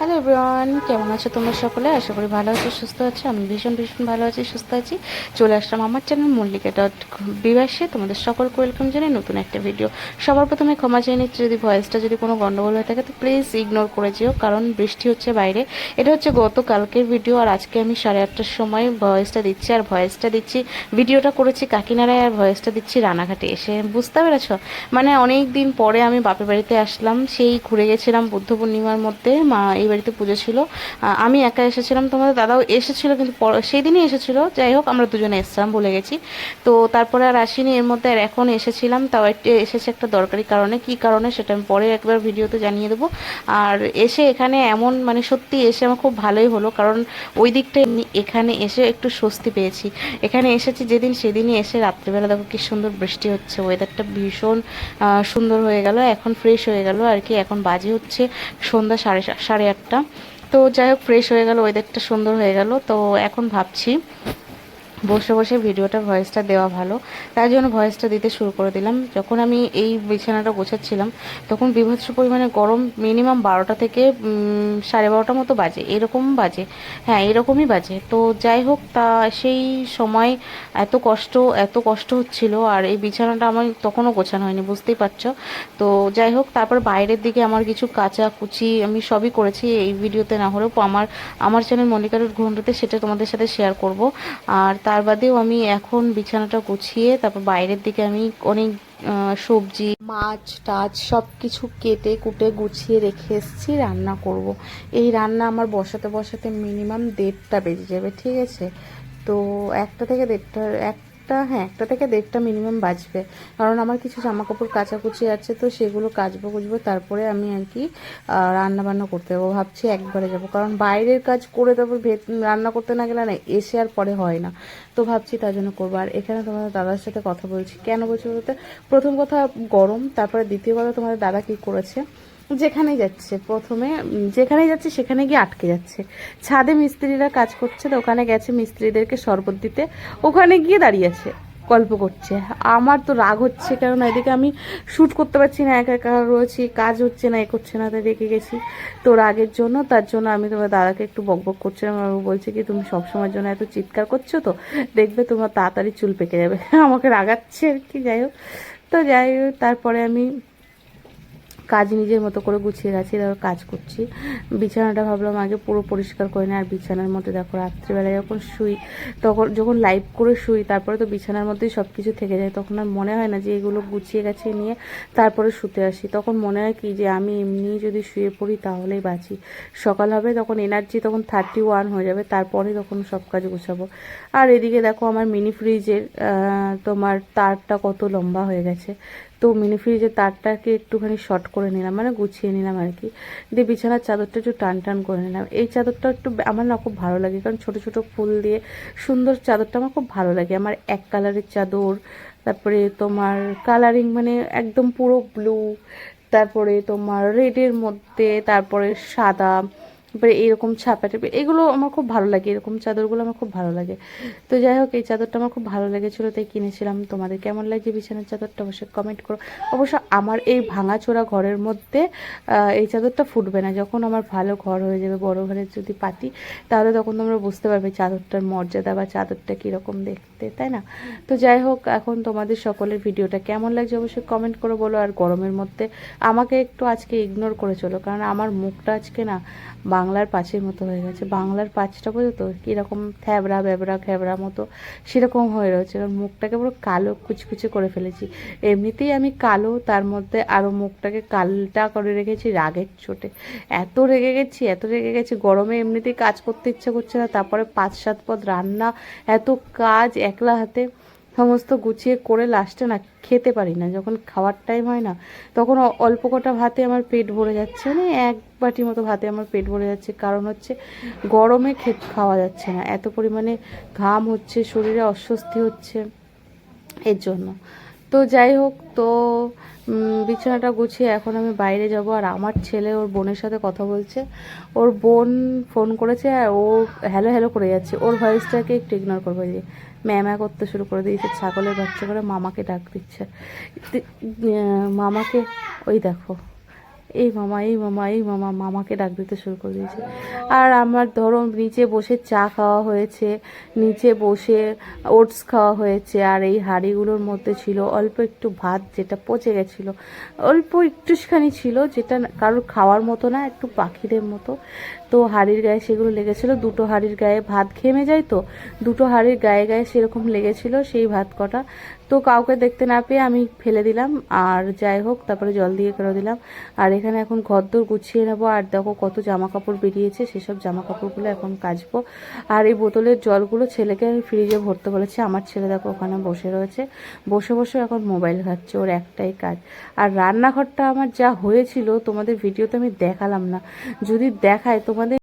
Hello everyone, কেমন আছো তোমরা সকলে? আশা করি ভালো আছো, সুস্থ আছো। আমি ভীষণ ভীষণ ভালো আছি, সুস্থ আছি। চলে আসলাম আমার চ্যানেল মল্লিকা.বিবাসে তোমাদের সকলকে ওয়েলকাম জানাই নতুন একটা ভিডিও। সবার প্রথমে ক্ষমা চেয়ে নিচ্ছি যদি ভয়েসটা যদি কোনো গন্ডগোল হয়ে থাকে তো প্লিজ ইগনোর করে যেও, কারণ বৃষ্টি হচ্ছে বাইরে। এটা হচ্ছে গতকালকের ভিডিও, আর আজকে আমি 8:30টার সময় ভয়েসটা দিচ্ছি। আর ভয়েসটা দিচ্ছি, ভিডিওটা করেছি কাকিনাড়ায়, আর ভয়েসটা দিচ্ছি রানাঘাটে এসে। বুঝতে পেরেছো? মানে অনেক দিন পরে আমি বাপের বাড়িতে আসলাম। সেই ঘুরে গেছিলাম বুদ্ধ পূর্ণিমার মধ্যে, মা এই বাড়িতে পুজো ছিল। আমি একা এসেছিলাম, তোমাদের দাদাও এসেছিল, কিন্তু সেই দিনই এসেছিল। যাই হোক, আমরা দুজনে এসেছিলাম, ভুলে গেছি। তো তারপরে আর আসিনি, এর মধ্যে আর এখন এসেছিলাম, তাও এসেছে একটা দরকারি কারণে। কি কারণে সেটা আমি পরে একবার ভিডিওতে জানিয়ে দেবো। আর এসে এখানে এমন মানে সত্যি এসে আমার খুব ভালোই হলো, কারণ ওই দিকটা এখানে এসে একটু স্বস্তি পেয়েছি। এখানে এসেছি যেদিন সেদিনই এসে রাত্রিবেলা দেখো কি সুন্দর বৃষ্টি হচ্ছে, ওয়েদারটা ভীষণ সুন্দর হয়ে গেল, এখন ফ্রেশ হয়ে গেল আর কি। এখন বাজে হচ্ছে সন্ধ্যা সাড়ে আটটা। তো যাই হোক, ফ্রেশ হয়ে গেল, ওয়েদারটা সুন্দর হয়ে গেল। তো এখন ভাবছি বসে বসে ভিডিওটা ভয়েসটা দেওয়া ভালো, তাই জন্য ভয়েসটা দিতে শুরু করে দিলাম। যখন আমি এই বিছানাটা গোছাচ্ছিলাম তখন বীভৎস পরিমাণে গরম, মিনিমাম 12টা থেকে 12:30 মতো বাজে, এরকম বাজে। হ্যাঁ, এরকমই বাজে। তো যাই হোক, তা সেই সময় এত কষ্ট হচ্ছিল, আর এই বিছানাটা আমার তখনও গোছানো হয়নি, বুঝতেই পারছো। তো যাই হোক, তারপর বাইরের দিকে আমার কিছু কাচা কুচি আমি সবই করেছি, এই ভিডিওতে না হলেও আমার আমার চ্যানেল মল্লিকার ঘন্টাতে সেটা তোমাদের সাথে শেয়ার করব। আর তার বাদেও আমি এখন বিছানাটা গুছিয়ে তারপর বাইরের দিকে আমি অনেক সবজি মাছ টাছ সব কিছু কেটে কুটে গুছিয়ে রেখে এসেছি, রান্না করব। এই রান্না আমার বসাতে বসাতে মিনিমাম 1:30টা বেজে যাবে, ঠিক আছে? তো 1টা থেকে 1:30 মিনিমাম বাজবে, কারণ আমার কিছু জামা কাপড় কাচাকুচি আছে, তো সেগুলো কাচবো তারপরে আমি আর কি রান্না বান্না করতে যাবো। ভাবছি একবারে যাব, কারণ বাইরের কাজ করে তারপর রান্না করতে না গেলে না এসে আর পরে হয় না। তো ভাবছি তার জন্য করবো। আর এখানে তোমাদের দাদার সাথে কথা বলছি, কেন বলছি বলতে, প্রথম কথা গরম, তারপরে দ্বিতীয় কথা তোমাদের দাদা কি করেছে, যেখানেই যাচ্ছে প্রথমে যেখানেই যাচ্ছে সেখানে গিয়ে আটকে যাচ্ছে। ছাদে মিস্ত্রিরা কাজ করছে, তো ওখানে গেছে মিস্ত্রিদেরকে শরবত দিতে, ওখানে গিয়ে দাঁড়িয়ে আছে, গল্প করছে। আমার তো রাগ হচ্ছে, কারণ এদিকে আমি শ্যুট করতে পারছি না, একা একা রয়েছি, কাজ হচ্ছে না, করছে না, তাই রেখে গেছি। তো রাগের জন্য, তার জন্য আমি তোমার দাদাকে একটু বকবক করছিলাম, আর ও বলছে কি তুমি সবসময়ের জন্য এত চিৎকার করছো, তো দেখবে তোমার তাড়াতাড়ি চুল পেকে যাবে। আমাকে রাগাচ্ছে আর কি। যাই হোক, তারপরে আমি কাজ নিজের মতো করে গুছিয়ে গেছি, তারপর কাজ করছি। বিছানাটা ভাবলাম আগে পুরো পরিষ্কার করে না। আর বিছানার মধ্যে দেখো রাত্রিবেলায় যখন শুই, যখন লাইভ করে শুই, তারপরে তো বিছানার মধ্যেই সব কিছু থেকে যায়, তখন আর মনে হয় না যে এগুলো গুছিয়ে গাছিয়ে নিয়ে তারপরে শুতে আসি। তখন মনে হয় কি যে আমি এমনি যদি শুয়ে পড়ি তাহলেই বাঁচি, সকাল হবে তখন এনার্জি তখন 31 হয়ে যাবে, তারপরে তখন সব কাজ গোছাবো। আর এদিকে দেখো আমার মিনি ফ্রিজের তোমার তারটা কত লম্বা হয়ে গেছে, তো মিনি ফ্রিজের তারটাকে একটুখানি শর্ট করে নিলাম, মানে গুছিয়ে নিলাম আর কি। দিয়ে বিছানার চাদরটা একটু টান টান করে নিলাম। এই চাদরটা একটু আমার না খুব ভালো লাগে, কারণ ছোট ছোট ফুল দিয়ে সুন্দর চাদরটা আমার খুব ভালো লাগে। আমার এক কালারের চাদর, তারপরে তোমার কালারিং মানে একদম পুরো ব্লু, তারপরে তোমার রেডের মধ্যে, তারপরে সাদা, তারপরে এরকম ছাপা টাইপের, এগুলো আমার খুব ভালো লাগে, এরকম চাদরগুলো আমার খুব ভালো লাগে। তো যাই হোক, এই চাদরটা আমার খুব ভালো লেগেছিলো, তাই কিনেছিলাম। তোমাদের কেমন লাগছে বিছানার চাদরটা অবশ্যই কমেন্ট করো। অবশ্য আমার এই ভাঙাচোরা ঘরের মধ্যে এই চাদরটা ফুটবে না, যখন আমার ভালো ঘর হয়ে যাবে, বড় ঘরে যদি পাতি, তাহলে তখন তোমরা বুঝতে পারবে চাদরটার মর্যাদা বা চাদরটা কীরকম দেখতে, তাই না? তো যাই হোক, এখন তোমাদের সকলের ভিডিওটা কেমন লাগছে অবশ্যই কমেন্ট করে বলো। আর গরমের মধ্যে আমাকে একটু আজকে ইগনোর করে চলো, কারণ আমার মুখটা আজকে না বাংলার পাঁচের মতো হয়ে গেছে। বাংলার পাঁচটা বোঝো তো, কীরকম থ্যাবড়া ব্যাবড়া খ্যাবড়া মতো সেরকম হয়ে রয়েছে, কারণ মুখটাকে পুরো কালো কুচকুচে করে ফেলেছি। এমনিতেই আমি কালো, তার মধ্যে আরও মুখটাকে কালটা করে রেখেছি রাগের চোটে। এত রেগে গেছি গরমে, এমনিতেই কাজ করতে ইচ্ছা করছে না, তারপরে 5-7 পদ রান্না, এত কাজ একলা হাতে সমস্ত গুছিয়ে করে লাস্টে না খেতে পারি না। যখন খাওয়ার টাইম হয় না, তখন অল্প কটা ভাতে আমার পেট ভরে যাচ্ছে, মানে 1 বাটি মতো ভাতে আমার পেট ভরে যাচ্ছে, কারণ হচ্ছে গরমে খাওয়া যাচ্ছে না, এত পরিমাণে ঘাম হচ্ছে, শরীরে অস্বস্তি হচ্ছে এর জন্য। তো যাই হোক, তো বিছানাটা গুছিয়ে এখন আমি বাইরে যাব। আর আমার ছেলে ওর বোনের সাথে কথা বলছে, ওর বোন ফোন করেছে, আর ও হ্যালো হ্যালো করে যাচ্ছে। ওর ভয়েসটাকে একটু ইগনোর করবো, যে ম্যামা করতে শুরু করে দিয়েছে, ছাগলের বাচ্চা করে মামাকে ডাক দিচ্ছে, মামাকে। ওই দেখো, এই মামা এই মামা এই মামা, মামাকে ডাক দিতে শুরু করে দিয়েছে। আর আমার ধরো নিচে বসে চা খাওয়া হয়েছে, নিচে বসে ওটস খাওয়া হয়েছে, আর এই হাঁড়িগুলোর মধ্যে ছিল অল্প একটু ভাত যেটা পচে গেছিলো, অল্প একটুখানি ছিল যেটা কারোর খাওয়ার মতো না, একটু পাখিদের মতো। তো হাঁড়ির গায়ে সেগুলো লেগেছিলো, দুটো হাঁড়ির গায়ে ভাত ঘেমে যায় তো, দুটো হাঁড়ির গায়ে গায়ে সেরকম লেগেছিলো সেই ভাত কটা। তো কাউকে দেখতে না পেয়ে আমি ফেলে দিলাম, আর যাই হোক তারপরে জল দিয়ে করে দিলাম। আর এখানে এখন ঘরদোর গুছিয়ে নেবো, আর দেখো কত জামা কাপড় বেরিয়েছে, সেসব জামা কাপড়গুলো এখন কাচবো। আর এই বোতলের জলগুলো ছেলেকে আমি ফ্রিজে ভরতে বলেছি, আমার ছেলে দেখো ওখানে বসে রয়েছে, বসে বসে এখন মোবাইল ঘাটছে, ওর একটাই কাজ। আর রান্নাঘরটা আমার যা হয়েছিল তোমাদের ভিডিওতে আমি দেখালাম না, যদি দেখায় তোমাদের